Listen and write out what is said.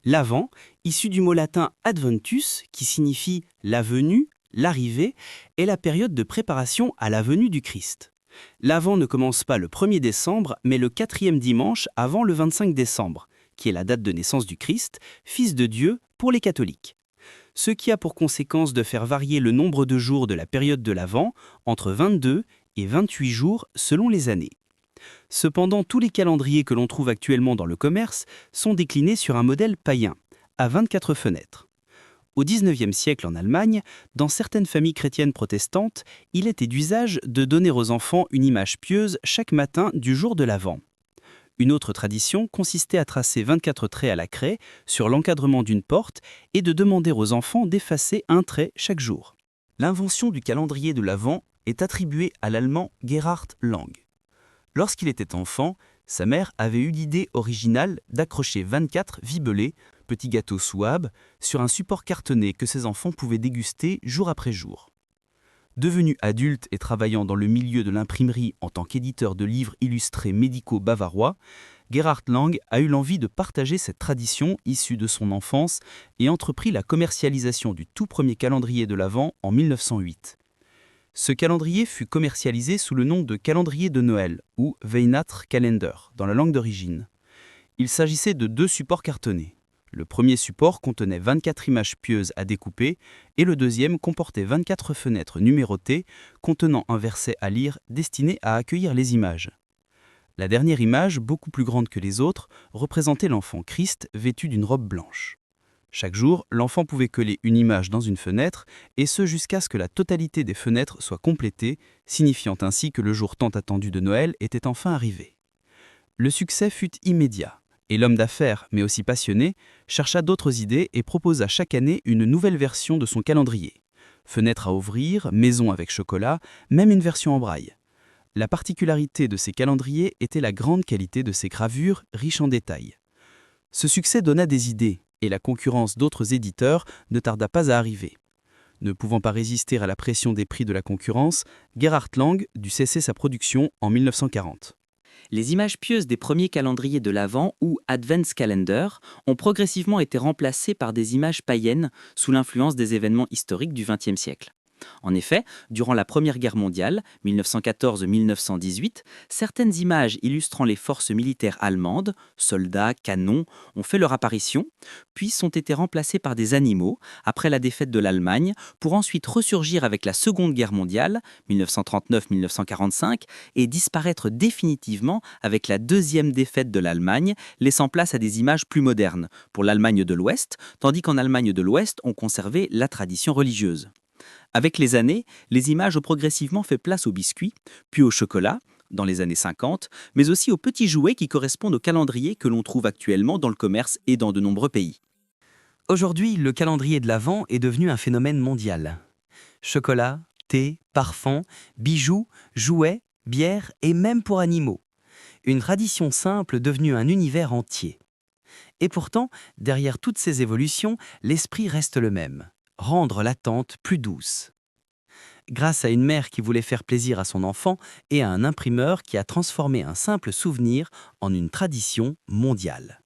L'Avent, issu du mot latin adventus, qui signifie la venue, l'arrivée, est la période de préparation à la venue du Christ. L'Avent ne commence pas le 1er décembre, mais le 4e dimanche avant le 25 décembre, qui est la date de naissance du Christ, Fils de Dieu pour les catholiques. Ce qui a pour conséquence de faire varier le nombre de jours de la période de l'Avent entre 22 et 28 jours selon les années. Cependant, tous les calendriers que l'on trouve actuellement dans le commerce sont déclinés sur un modèle païen, à 24 fenêtres. Au XIXe siècle en Allemagne, dans certaines familles chrétiennes protestantes, il était d'usage de donner aux enfants une image pieuse chaque matin du jour de l'Avent. Une autre tradition consistait à tracer 24 traits à la craie sur l'encadrement d'une porte et de demander aux enfants d'effacer un trait chaque jour. L'invention du calendrier de l'Avent est attribuée à l'allemand Gerhard Lang. Lorsqu'il était enfant, sa mère avait eu l'idée originale d'accrocher 24 vibelets, petits gâteaux souabe, sur un support cartonné que ses enfants pouvaient déguster jour après jour. Devenu adulte et travaillant dans le milieu de l'imprimerie en tant qu'éditeur de livres illustrés médicaux bavarois, Gerhard Lang a eu l'envie de partager cette tradition issue de son enfance et entreprit la commercialisation du tout premier calendrier de l'Avent en 1908. Ce calendrier fut commercialisé sous le nom de calendrier de Noël ou Weihnachtskalender dans la langue d'origine. Il s'agissait de 2 supports cartonnés. Le premier support contenait 24 images pieuses à découper et le deuxième comportait 24 fenêtres numérotées contenant un verset à lire destiné à accueillir les images. La dernière image, beaucoup plus grande que les autres, représentait l'enfant Christ vêtu d'une robe blanche. Chaque jour, l'enfant pouvait coller une image dans une fenêtre, et ce jusqu'à ce que la totalité des fenêtres soit complétée, signifiant ainsi que le jour tant attendu de Noël était enfin arrivé. Le succès fut immédiat, et l'homme d'affaires, mais aussi passionné, chercha d'autres idées et proposa chaque année une nouvelle version de son calendrier. Fenêtre à ouvrir, maison avec chocolat, même une version en braille. La particularité de ces calendriers était la grande qualité de ses gravures, riches en détails. Ce succès donna des idées, et la concurrence d'autres éditeurs ne tarda pas à arriver. Ne pouvant pas résister à la pression des prix de la concurrence, Gerhard Lang dut cesser sa production en 1940. Les images pieuses des premiers calendriers de l'Avent ou Adventskalender ont progressivement été remplacées par des images païennes sous l'influence des événements historiques du XXe siècle. En effet, durant la Première Guerre mondiale, 1914-1918, certaines images illustrant les forces militaires allemandes, soldats, canons, ont fait leur apparition, puis ont été remplacées par des animaux après la défaite de l'Allemagne, pour ensuite ressurgir avec la Seconde Guerre mondiale, 1939-1945, et disparaître définitivement avec la deuxième défaite de l'Allemagne, laissant place à des images plus modernes, pour l'Allemagne de l'Ouest, tandis qu'en Allemagne de l'Ouest, on conservait la tradition religieuse. Avec les années, les images ont progressivement fait place aux biscuits, puis au chocolat, dans les années 50, mais aussi aux petits jouets qui correspondent au calendrier que l'on trouve actuellement dans le commerce et dans de nombreux pays. Aujourd'hui, le calendrier de l'Avent est devenu un phénomène mondial. Chocolat, thé, parfums, bijoux, jouets, bières et même pour animaux. Une tradition simple devenue un univers entier. Et pourtant, derrière toutes ces évolutions, l'esprit reste le même. Rendre l'attente plus douce. Grâce à une mère qui voulait faire plaisir à son enfant et à un imprimeur qui a transformé un simple souvenir en une tradition mondiale.